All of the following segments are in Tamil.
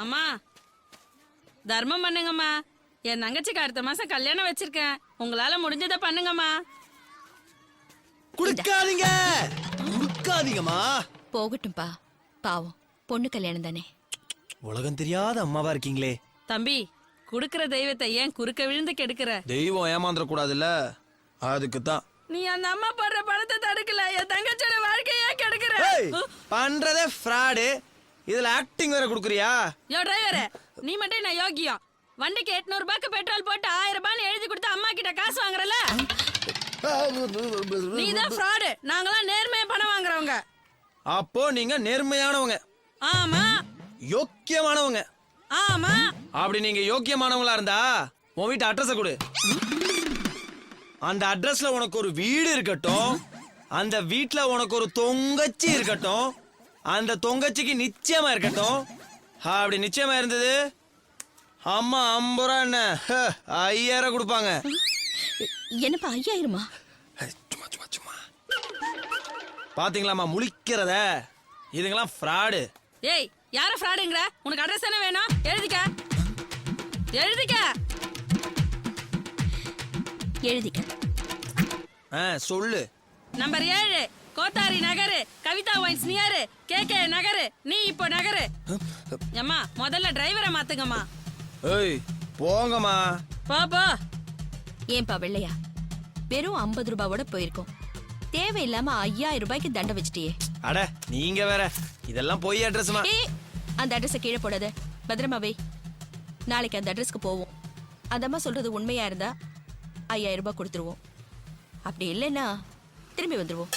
அம்மா தர்மம் பண்ணுங்கம்மா. என் தங்கச்சிக்கு அடுத்த மாசம் கல்யாணம் வச்சிருக்கேன். உங்களால முடிஞ்சதை பண்ணுங்கம்மா. குடுக்காதீங்க குடுக்காதீங்கம்மா. போகட்டும்பா, பாவம் பொண்ணு கல்யாணம் தானே. உலகம் தெரியாத அம்மாவா இருக்கீங்களே. தம்பி, குடுக்கற தெய்வத்தை ஏன் குறுக்க விழுந்து கெடுக்கிற? தெய்வம் ஏமாந்துட கூடாதுல்ல, அதுக்கு தான். நீ அந்த அம்மா படுற பணத்தை தடுக்கல, என் தங்கச்சியோட வாழ்க்கையே கெடுக்கிற. பண்றதே ஃப்ராடு, இதுல ஆக்டிங் வேற குடுக்குறியா? யோ டிரைவரே, நீ மட்டும் நான் யோகியம். வண்டிக்கு 800 ரூபாய்க்கு பெட்ரோல் போட்டு 1000 ரூபாய் எழுதி கொடுத்து அம்மா கிட்ட காசு வாங்குறல. நீ தான் ஃப்ராடு, நாங்களாம் நேர்மையா பணம் வாங்குறவங்க. அப்போ நீங்க நேர்மையானவங்க. ஆமா. யோக்கியமானவங்க. ஆமா. அப்படி நீங்க யோக்கியமானவங்களா இருந்தா உன் வீட்டு அட்ரஸ கொடு. அந்த அட்ரஸ்ல உனக்கு ஒரு வீடு இருக்கட்டும், அந்த வீட்டுல உனக்கு ஒரு தொங்கச்சி இருக்கட்டும், அந்த தொங்கச்சிக்கு நிச்சயமா இருக்கட்டும். அப்படி நிச்சயமா இருந்தது அம்மா 50 ரூபா என்ன 5000 கொடுப்பாங்க. என்னப்பா 5000? சும்மா சும்மா சும்மா. பாத்தீங்களாமா முழிக்கிறத? இதுங்கெல்லாம் ஃப்ராடு. ஏய், யார ஃப்ராடுங்கற? உனக்கு அட்ரஸ் என்ன வேணும்? எழுதிக்க. சொல்லு. நம்பர் 7 கோத்தாரி நகர், கவிதா ஒயின்ஸ் நியர், கேகே நகர். நீ இப்போ நகர். அம்மா முதல்ல டிரைவரை மாத்துங்கம்மா. ஏய் போங்கம்மா. போ போ. ஏன்பா வெள்ளையா, வெறும் 50 ரூபாவோட போயிருக்கோம். தேவையில்லாம 5000 ரூபாய்க்கு தண்டை வச்சிட்டியே. அட நீங்க வேற, இதெல்லாம் போய் அட்ரஸ்மா. அந்த அட்ரஸ கீழே போடாத, பத்திரமா வை. நாளைக்கு அந்த அட்ரஸ்க்கு போவோம். அந்த அம்மா சொல்றது உண்மையா இருந்தா 5000 ரூபாய் கொடுத்துருவோம். அப்படி இல்லைன்னா திரும்பி வந்துருவோம்.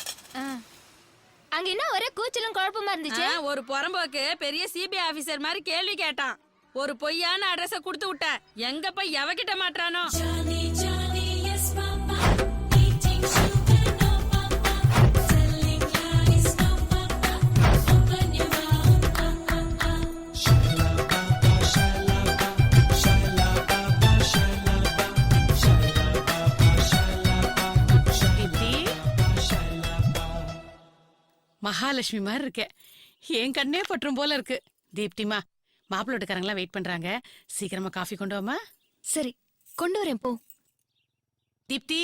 அங்க என்ன ஒரே கூச்சலும் குழப்பமா இருந்துச்சு. ஒரு புறம்போக்கு பெரிய சிபிஐ ஆபீசர் மாதிரி கேள்வி கேட்டான். ஒரு பொய்யான அட்ரஸ கொடுத்து விட்ட. எங்க போய் எவகிட்ட மாட்டானோ. மகாலட்சுமி மாதிரி இருக்க. என் கண்ணே பற்றும் போல இருக்கு. தீப்திமா, மாப்பிள்ளை வீட்டுக்காரங்களாம் வெயிட் பண்றாங்க. சீக்கிரமா காஃபி கொண்டு வாமா. சரி, கொண்டு வரேன் போ. தீப்தி,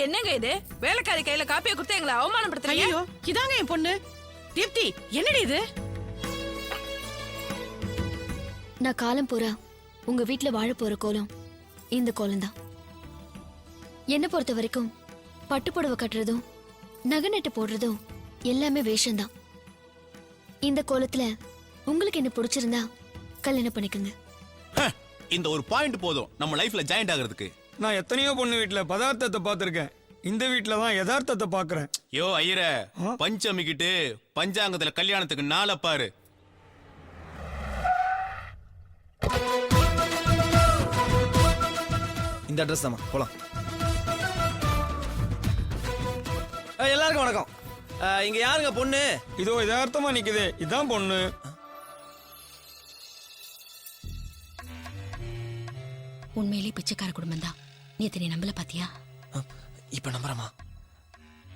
என்னங்க இது? வேலைக்காரி கையில காப்பியை கொடுத்து எங்களை அவமானப்படுத்துறீங்க. ஐயோ இதாங்க என் பொண்ணு. தீப்தி, என்னடி இது? நான் காலம் பூரா உங்க வீட்டுல வாழ போற கோலம் இந்த கோலம் தான். என்ன பொறுத்த வரைக்கும் பட்டுப்புடவை கட்டுறதும் நகை நட்டு போடுறதும் எல்லாமே வேஷம்தான். இந்த கோலத்துல உங்களுக்கு என்ன பிடிச்சிருந்தா கல்யாணம் பண்ணிக்கோங்க. இந்த ஒரு பாயிண்ட் போதும் நம்ம லைஃப்ல ஜாயிண்ட் ஆகிறதுக்கு. நான் எத்தனையோ பொண்ணு வீட்டுல பதார்த்தத்தை பார்த்திருக்கேன். இந்த வீட்டுல தான் யதார்த்தத்தை பாக்குறேன். யோ ஐயர, பஞ்சமிக்கிட்டு பஞ்சாங்கத்துல கல்யாணத்துக்கு நாளை பாரு. இந்த அட்ரஸ் தான், போலாம். எல்லாருக்கும் வணக்கம். இங்க யாருங்க பொண்ணு? இதோ யதார்த்தமா நிக்குது, இதான் பொண்ணு. உண்மையிலே பிச்சைக்கார குடும்பம் தான். நேத்து நீ நம்பல பாத்தியா? இப்ப நம்புறமா?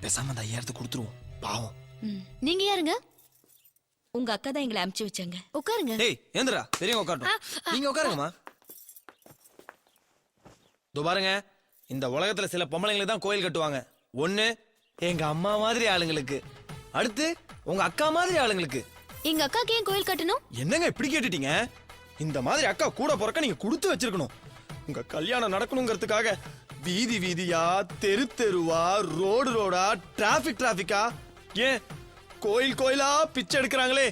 பேசாம அந்த 5000 கொடுத்துருவோம், பாவம். நீங்க யாருங்க? உங்க அக்கா தான் எங்களை அனுப்பிச்சு வச்சாங்க. உட்காருங்க. டேய் ஏந்திரா, பெரியவங்க உட்காரட்டும். நீங்க உட்காருங்கம்மா. இதோ பாருங்க, இந்த உலகத்துல சில பொம்பளைங்களுக்கு தான் கோயில் கட்டுவாங்க. ஒண்ணு எங்க அம்மா மாதிரி ஆளுங்களுக்கு, அடுத்து உங்க அக்கா மாதிரி ஆளுங்களுக்கு. எங்க அக்காக்கு ஏன் கோயில் கட்டணும்? என்னங்க இப்படி கேட்டுட்டீங்க? இந்த மாதிரி அக்கா கூட பிறக்க நீங்க கொடுத்து வச்சிருக்கணும். உங்க கல்யாணம் நடக்கணுங்கிறதுக்காக வீதி வீதியா, தெரு தெருவா, ரோடு ரோடா, டிராபிக்கா, ஏன் கோயில் கோயிலா பிச்சை எடுக்கிறாங்களே.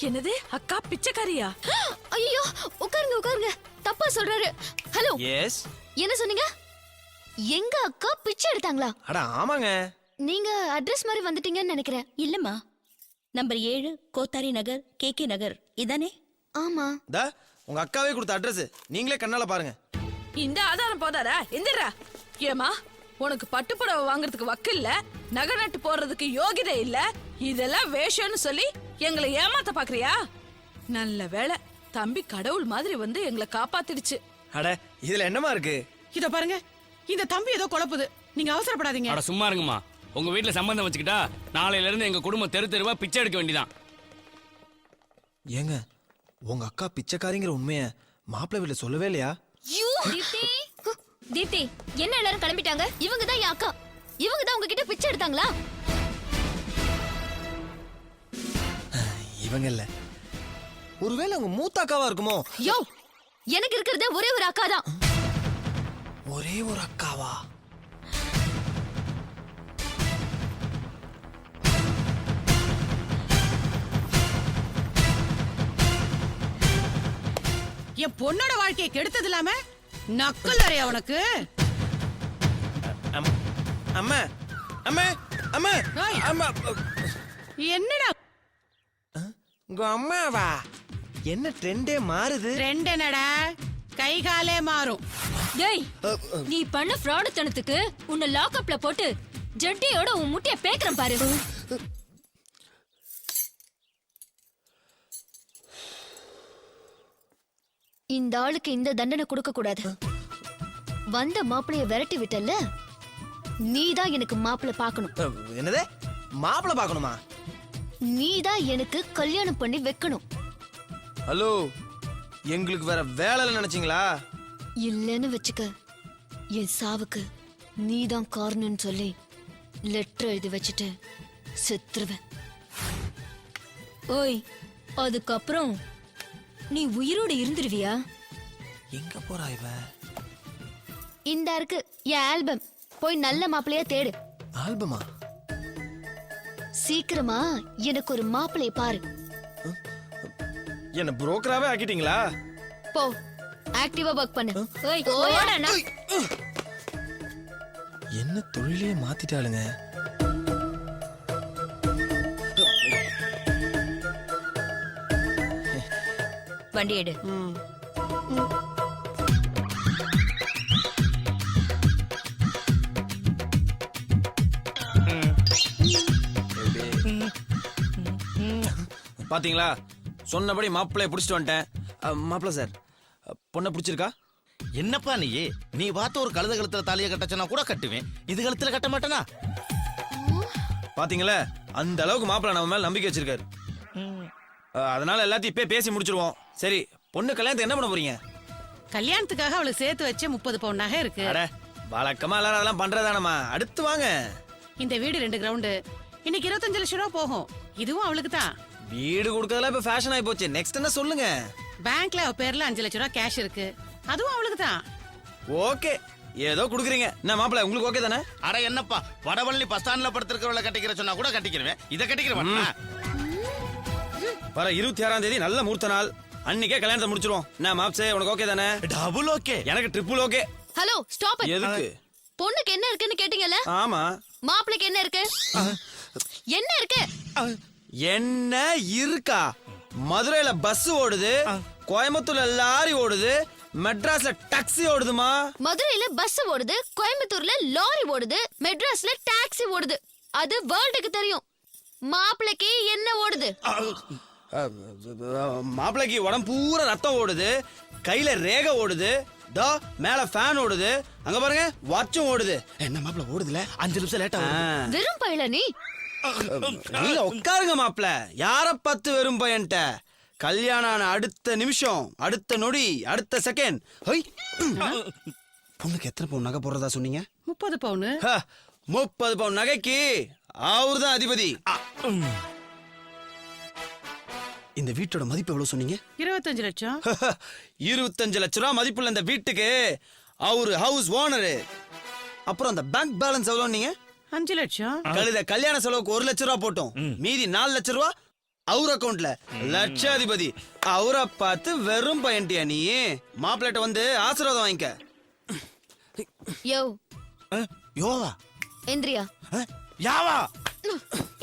என்னது? அக்கா பிச்சைக்காரியா? ஐயோ, உட்காருங்க உட்காருங்க. தப்பா சொல்றாரு. Hello, yes. என்ன சொன்னீங்க? எங்க அக்கா பிச்சை எடுத்தாங்களா? அட ஆமாங்க. நீங்க அட்ரஸ் மாதிரி வந்துட்டீங்கன்னு நினைக்கிறேன். இல்லம்மா, நம்பர் 7 கோத்தாரி நகர், கேகே நகர் இதானே? ஆமா. தா உங்க அக்காவே கொடுத்த அட்ரஸ், நீங்களே கண்ணால பாருங்க. இந்த ஆதாரம் போதாரா? எந்திரா. ஏமா, உனக்கு பட்டுப்புடவை வாங்குறதுக்கு வக்கு இல்ல, நகை நட்டு போடுறதுக்கு யோகிதை இல்ல, இதெல்லாம் வேஷம்னு சொல்லி எங்களை ஏமாத்த பாக்குறியா? நல்ல வேளை, தம்பி கடவுள் மாதிரி வந்து எங்களை காப்பாத்திடுச்சு. அட இதுல என்னமா இருக்கு? இதோ பாருங்க, இந்த தம்பி ஏதோ குழப்புது. நீங்க அவசரப்படாதீங்க. அட சும்மா இருங்கம்மா. உங்க வீட்டுல சம்பந்தம் வச்சுக்கிட்டா நாளையில இருந்து எங்க குடும்பம் தெரு தெருவா பிச்சை எடுக்க வேண்டியதான். ஏங்க உங்க அக்கா பிச்சைக்காரிங்கிற உண்மைய மாப்பிள்ளை வீட்டுல சொல்லவே இல்லையா? தீப்தி தீப்தி என்ன எல்லாரும் கிளம்பிட்டாங்க? இவங்க தான் என் அக்கா. இவங்க தான் உங்ககிட்ட பிச்சை எடுத்தாங்களா? இவங்க இல்ல, ஒருவேளை உங்க மூத்த அக்காவா இருக்குமோ? யோ, எனக்கு இருக்கிறது ஒரே ஒரு அக்கா தான். ஒரே ஒரு அக்காவா? என் பொண்ணோட வாழ்க்கையை கெடுத்தது இல்லாம நக்கல் அறையா உனக்கு? அம்மா அம்மா அம்மா ஏய். அம்மா என்னடா உங்க அம்மாவா? என்ன ட்ரெண்டே மாறுது? ரெண்டு என்னடா கை காலே மாறும். டேய், நீ பண்ண ஃப்ராடுத்தனத்துக்கு உன்னை லாக்அப்ல போட்டு ஜட்டியோட உன் முட்டைய பேக்குறேன் பாரு. இந்த ஆளுக்கு இந்த தண்டனை கொடுக்க கூடாது. வந்த மாப்பிளைய விரட்டி விட்டல்ல, நீதான் எனக்கு மாப்பிள்ளை பார்க்கணும். என்னது? மாப்பிள்ளை பார்க்கணுமா? நீதான் எனக்கு கல்யாணம் பண்ணி வைக்கணும். ஹலோ, எங்களுக்கு வேற வேலை நினைச்சீங்களா? இல்லன்னு வச்சுக்க, என் சாவுக்கு நீதான் காரணம்னு சொல்லி லெட்டர் எழுதி வச்சுட்டு செத்துருவேன். ஓய், அதுக்கப்புறம் நீ உயிரோட இருந்துருவியா? எங்க போறா இவ? இந்த இருக்கு என் ஆல்பம். போய் நல்ல மாப்பிளையா தேடு. ஆல்பமா? சீக்கிரமா எனக்கு ஒரு மாப்பிளைய பாரு. என்ன புரோக்கராவே ஆக்கிட்டீங்களா? போ, ஆக்டிவா ஒர்க் பண்ணு. ஓய், போடா அண்ணா. என்ன தொழிலே மாத்திட்டாளுங்க. வண்டி எடு. பாத்தீங்களா, சொன்னபடி மாப்பிள்ளைய புடிச்சிட்டு வந்துட்டேன். மாப்பிள்ளை சார், பொண்ணை பிடிச்சிருக்கா? என்னப்பா நீ பார்த்து ஒரு கழுத கழுத்துல தாலியை கட்டச்சனா கூட கட்டுவேன், இது கழுத்துல கட்ட மாட்டேனா? பாத்தீங்களா, அந்த அளவுக்கு மாப்பிள்ளை நம்ம மேல நம்பிக்கை வச்சிருக்காரு. அதனால எல்லாத்தையும் இப்பே பேசி முடிச்சிருவோம். சரி, பொண்ணு கல்யாணத்துக்கு என்ன பண்ண போறீங்க? கல்யாணத்துக்காக அவளுக்கு சேர்த்து வச்ச 30 பவுன் நகை இருக்கு. அட, வழக்கமா எல்லாரும் அதெல்லாம் பண்றதானம்மா. அடுத்து வாங்க. இந்த வீடு 2 கிரவுண்டு, இன்னைக்கு 25 லட்சம் ரூபா போகும். இதுவும் அவளுக்கு தான். வீடு கொடுக்கறதுல இப்ப ஃபேஷன் ஆயி போச்சு. நெக்ஸ்ட் என்ன சொல்லுங்க? பேங்க்ல அவ பேர்ல 5 லட்சம் ரூபா கேஷ் இருக்கு. அதுவும் அவளுக்கு தான். ஓகே, ஏதோ குடுக்குறீங்க. என்ன மாப்பிள்ளை, உங்களுக்கு ஓகே தானே? அட என்னப்பா, வடவள்ளி பஸ் ஸ்டாண்ட்ல படுத்திருக்கிறவளை கட்டிக்கிற சொன்னா கூட கட்டிக்கிறேன், இதை கட்டிக்கிற மாட்டேனா? வர 26ஆம் தேதி நல்ல முகூர்த்த நாள். அன்னைக்கே கல்யாணத்தை முடிச்சிருவோம். நான் மாப்சே, உனக்கு ஓகே தானே? Double okay. எனக்கு triple okay. Hello, stop it. எதுக்கு? பொண்ணுக்கு என்ன இருக்குன்னு கேட்டீங்கல்ல? ஆமா. மாப்பிளைக்கு என்ன இருக்கு? என்ன இருக்கு? என்ன இருக்கா? மதுரையில பஸ் ஓடுது, கோயம்புத்தூர்ல லாரி ஓடுது, மெட்ராஸ்ல டாக்ஸி ஓடுதுமா. மதுரையில பஸ் ஓடுது, கோயம்புத்தூர்ல லாரி ஓடுது, மெட்ராஸ்ல டாக்ஸி ஓடுது. அது வேர்ல்டுக்கு தெரியும். மாப்பிளைக்கு என்ன ஓடுது? மாப்பிளைக்கு உடம்பு பூரா ரத்தம் ஓடுது, கையில ரேகை ஓடுது, தோ மேல ஃபேன் ஓடுது, அங்க பாருங்க வாட்சும் ஓடுது. என்ன மாப்பிள்ள ஓடுதுல, 5 நிமிஷம் லேட்டா வெறும் பையல நீ. இல்ல, உட்காருங்க மாப்பிள்ள. யார பார்த்து வெறும் பையன்ட்ட? கல்யாணம் ஆன அடுத்த நிமிஷம், அடுத்த நொடி, அடுத்த செகண்ட். பொண்ணுக்கு எத்தனை பவுன் நகை போடுறதா சொன்னீங்க? 30 பவுனு. 30 பவுன் நகைக்கு அவர்தான் அதிபதி. இந்த வீட்டோட மதிப்பு எவ்வளவு சொன்னீங்க? 25 லட்சம். 25 லட்சம் ரூபாய் மதிப்புள்ள இந்த வீட்டுக்கு அவரு ஹவுஸ் ஓனரு. அப்புறம் அந்த பேங்க் பேலன்ஸ் எவ்வளவு நீங்க? 5 லட்சம். கழுத கல்யாண செலவுக்கு 1 லட்சம் ரூபாய் போட்டோம். மீதி 4 லட்சம் ரூபாய் அவர் அக்கவுண்ட்ல. லட்சாதிபதி அவரை பார்த்து வெறும் பையன்ட்டியா நீ? மாப்பிள்ளை வந்து ஆசீர்வாதம் வாங்கிக்க. யோ, யோவா எந்திரியா. யாவா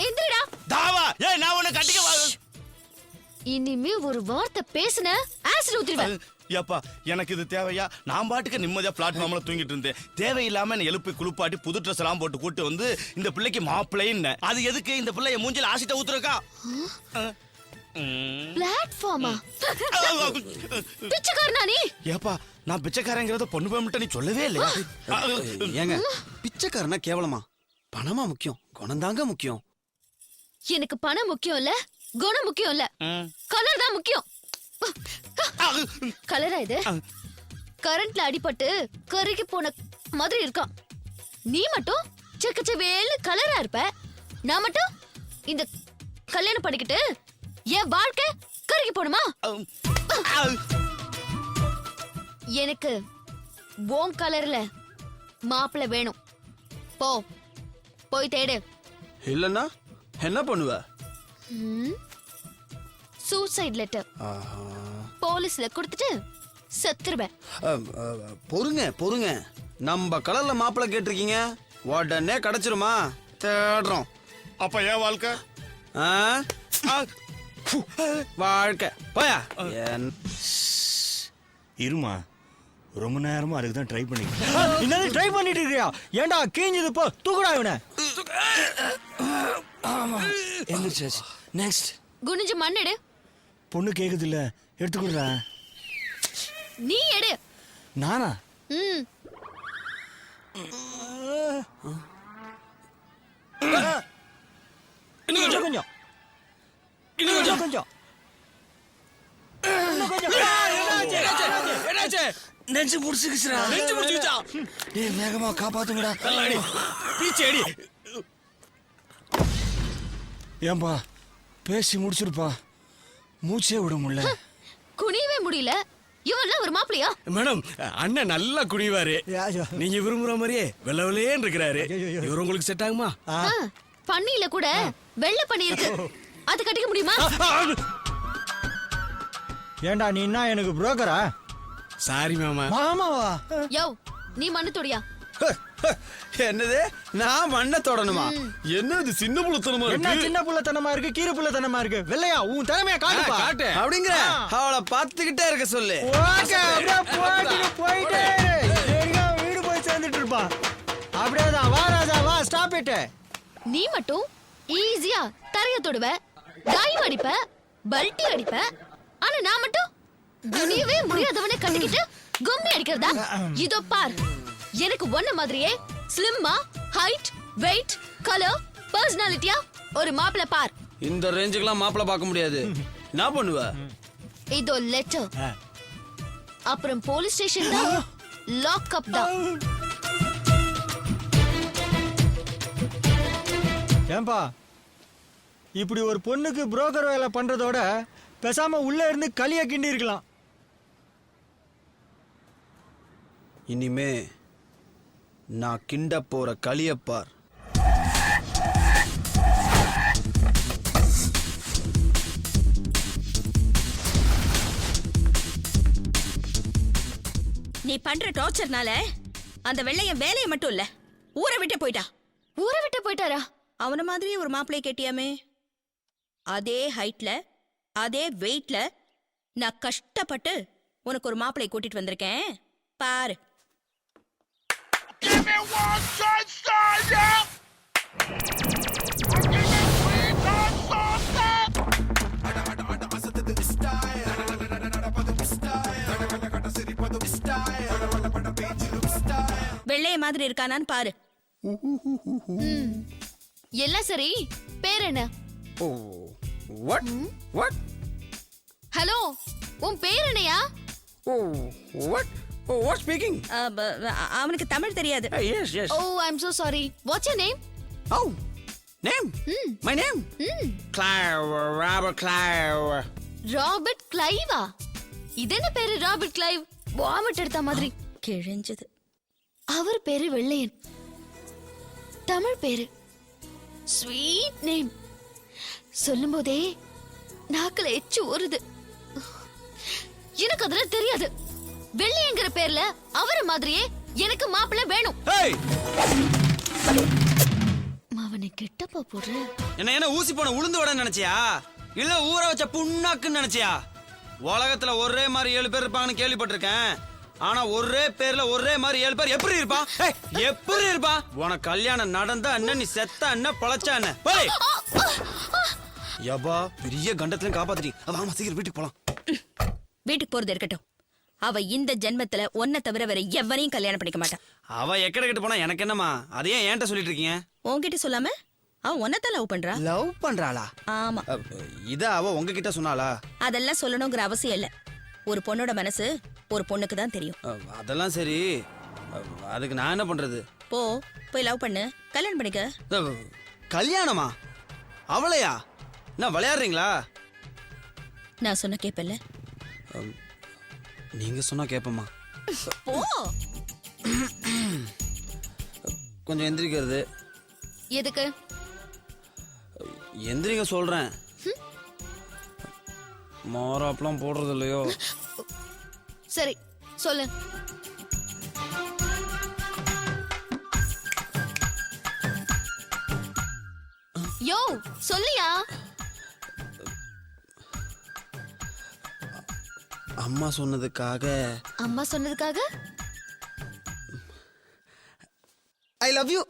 எந்திரிடா. தாவா. ஏய், நான் உன்னை கட்டிக்க. இனிமே ஒரு வார்த்தை பேசுன ஆசிட் ஊத்திடுவேன். ஏப்பா, எனக்கு இது தேவையா? நான் பாட்டுக்கு நிம்மதியா பிளாட்ஃபார்ம்ல தூங்கிட்டு இருந்தேன். தேவையில்லாம என்ன எழுப்பி குளிப்பாட்டி புது ட்ரெஸ் எல்லாம் போட்டு கூட்டு வந்து இந்த பிள்ளைக்கு மாப்பிள்ளைன்னு. அது எதுக்கு? இந்த பிள்ளை என் மூஞ்சில ஆசிட்ட ஊத்துறக்கா? பிளாட்ஃபார்மா? பிச்சைக்காரனா நீ? ஏப்பா, நான் பிச்சைக்காரங்கிறத பொண்ணு போய் நீ சொல்லவே இல்லையா? ஏங்க பிச்சைக்காரனா கேவலமா? பணமா முக்கியம், குணம்தாங்க முக்கியம். எனக்கு பணம் முக்கியம் இல்ல, குணம் முக்கியம் இல்ல, கலர் தான் முக்கியம். கலரா இது? கரண்ட்ல அடிபட்டு கருகி போன மாதிரி இருக்கான். நீ மட்டும் செக்கச்சவேல கலரா இருப்ப, நான் மட்டும் இந்த கல்யாணம் பண்ணிக்கிட்டு என் வாழ்க்கை கருகி போணுமா? எனக்கு உன் கலர்ல மாப்பிள்ளை வேணும். போ, போய் தேடு. இல்லன்னா என்ன பண்ணுவ? சூசைட் லெட்டர் போலீஸ்ல கொடுத்துட்டு செத்துருவேன். பொறுங்க. நம்ம கலர்ல மாப்பிள்ளை கேட்டிருக்கீங்க, உடனே கிடைச்சிருமா? தேடுறோம். அப்ப ஏன் வாழ்க்கை? வாழ்க்கை போயா. இருமா, ரொம்ப நேரமா அதுக்கு தான் ட்ரை பண்ணி. என்னது ட்ரை பண்ணிட்டு இருக்கியா? ஏன்டா கீஞ்சது போ, தூக்குடா இவனை. எந்திரிச்சாச்சு. நெக்ஸ்ட். குனிஞ்சு மண் எடு. பொண்ணு கேக்குது இல்ல, எடுத்துக்கொடுறா. நீ எடு. நானா? ம். இன்னும் கொஞ்சம். நெஞ்சு முடிச்சுக்கிச்சுடா. டேய் வேகமா காப்பாத்துங்கடா. பீச்சேடி. ஏன்பா பேசி முடிச்சிருப்பா, மூச்சே விட முடியல. குனியவே முடியல. இவன்லாம் ஒரு மாப்பிளையா? மேடம், அண்ணன் நல்லா குடிவாரு. நீங்க விரும்புற மாதிரியே வெள்ள வெள்ளையேன்னு இருக்கிறாரு. இவர் உங்களுக்கு செட் ஆகுமா? பண்ணியில கூட வெள்ளை பண்ணி இருக்கு, அது கட்டிக்க முடியுமா? ஏன்டா நீ என்ன எனக்கு புரோக்கரா? சாரி மாமா. மாமாவா? யோ, நீ மண்ணு தொடியா? என்னது? நான் மண்ணை தொடணுமா? என்னது சின்ன புள்ளத்தனமா என்ன இருக்கு? சின்ன புள்ளத்தனமா இருக்கு, கீரை புள்ளத்தனமா இருக்கு? வெள்ளையா உன் திறமைய காட்டுப்பா. காட்டு. அப்படிங்கிற அவளை பார்த்துக்கிட்டே இருக்க சொல்லு. ஓகே, அப்படியே போயிட்டே இரு. சரியா வீடு போய் சேர்ந்துட்டு இருப்பா. அப்படியேதான். வா ராஜா வா, ஸ்டாப் இட். நீ மட்டும் ஈஸியா தரைய தொடுவ, டைம் அடிப்ப, பல்ட்டி அடிப்ப. ஆனா நான் மட்டும் குனியவே முடியாதவனை கட்டிக்கிட்டு கும்மி அடிக்கிறதா? இதோ பார், எனக்கு ஒன்ன மாதிரியே ஸ்லிம்மா, ஹைட், வெயிட், கலர், பர்சனாலிட்டியா ஒரு மாப்பிள்ளை பார். இந்த ரேஞ்சுக்கெல்லாம் மாப்பிள்ளை பார்க்க முடியாது. என்ன பண்ணுவ? இதோ லெட்டர். அப்புறம் போலீஸ் ஸ்டேஷன் தான், லாக் அப் தான். ஏன்பா இப்படி ஒரு பொண்ணுக்கு புரோக்கர் வேலை பண்றதோட பேசாம உள்ள இருந்து களிய கிண்டி இருக்கலாம். இனிமே நான் கிண்ட போற களியப்பார். நீ பண்ற டார்ச்சர்னால அந்த வெள்ளையன் வேலையை மட்டும் இல்ல, ஊரை விட்டு போயிட்டா. ஊரை விட்டு போயிட்டாரா? அவன மாதிரியே ஒரு மாப்பிள்ளைய கேட்டியாமே, அதே ஹைட்ல அதே வெயிட்ல நான் கஷ்டப்பட்டு உனக்கு ஒரு மாப்பிள்ளைய கூட்டிட்டு வந்திருக்கேன் பாரு. வெள்ளைய மாதிரி இருக்கானான்னு பாரு. எல்லாம் சரி, பேர் என்ன? Oh what what? ஹலோ, உன் பேர் என்னையா? Oh what? Oh what speaking? அவனுக்கு தமிழ் தெரியாது. Yes yes. Oh I am so sorry. What's your name? Oh name? My name? Clive, Robert Clive. ராபர்ட் கிளைவா? இது என்ன பேரு ராபர்ட் கிளைவ்? வாமிட் எடுத்த மாதிரி கிழிஞ்சது. அவர் பேரு வெள்ளையன், தமிழ் பேரு. Sweet name. சொல்லும் போதே நாக்குல எச்சு ஊறுது. எனக்கு அதெல்லாம் தெரியாது. வெள்ளையங்கிற பேர்ல அவர மாதிரியே எனக்கு மாப்பிள்ளை வேணும். அவனை கெட்டப்பா போடுற. என்ன ஊசி போன உளுந்து வட நினைச்சியா? இல்ல ஊற வச்ச புண்ணாக்குன்னு நினைச்சியா? உலகத்துல ஒரே மாதிரி 7 பேர் இருப்பாங்கன்னு கேள்விப்பட்டிருக்கேன். ஆனா ஒரே பேர்ல ஒரே மாதிரி 7 பேர் எப்படி இருப்பா? எப்படி இருப்பா? உனக்கு கல்யாணம் நடந்தா என்ன, நீ செத்தா என்ன, பழச்சா என்ன? யப்பா, பெரிய கண்டத்துல காப்பாத்திட்டீங்க. வாமா சீக்கிரம் வீட்டுக்கு போலாம். வீட்டுக்கு போறது இருக்கட்டும், அவ இந்த ஜென்மத்துல ஒன்ன தவிர வேற எவனையும் கல்யாணம் பண்ணிக்க மாட்டா. அவ எக்கட கெட்டு போனா எனக்கு என்னம்மா? அதையே ஏன்ட்ட சொல்லிட்டு இருக்கீங்க? உன்கிட்ட சொல்லாம அவ ஒன்னதான் லவ் பண்றா. லவ் பண்றாளா? ஆமா. இத அவ உங்ககிட்ட சொன்னாளா? அதெல்லாம் சொல்லணுங்கிற அவசியம் இல்ல. ஒரு பொண்ணோட மனசு ஒரு பொண்ணுக்கு தான் தெரியும். அதெல்லாம் சரி, அதுக்கு நான் என்ன பண்றது? போய் லவ் பண்ணு, கல்யாணம் பண்ணிக்க. கல்யாணமா? அவளையா? என்ன விளையாடுறீங்களா? நான் சொன்ன கேப்பல்ல? நீங்க சொன்னா கேப்பமா? போ. கொஞ்சம் எந்திரிக்கிறது. எதுக்கு? எந்திரிங்க சொல்றேன். மாறாப்பெல்லாம் போடுறது இல்லையோ? சரி சொல்லு. யோ சொல்லியா? அம்மா சொன்னதுக்காக. அம்மா சொன்னதுக்காக ஐ லவ் யூ.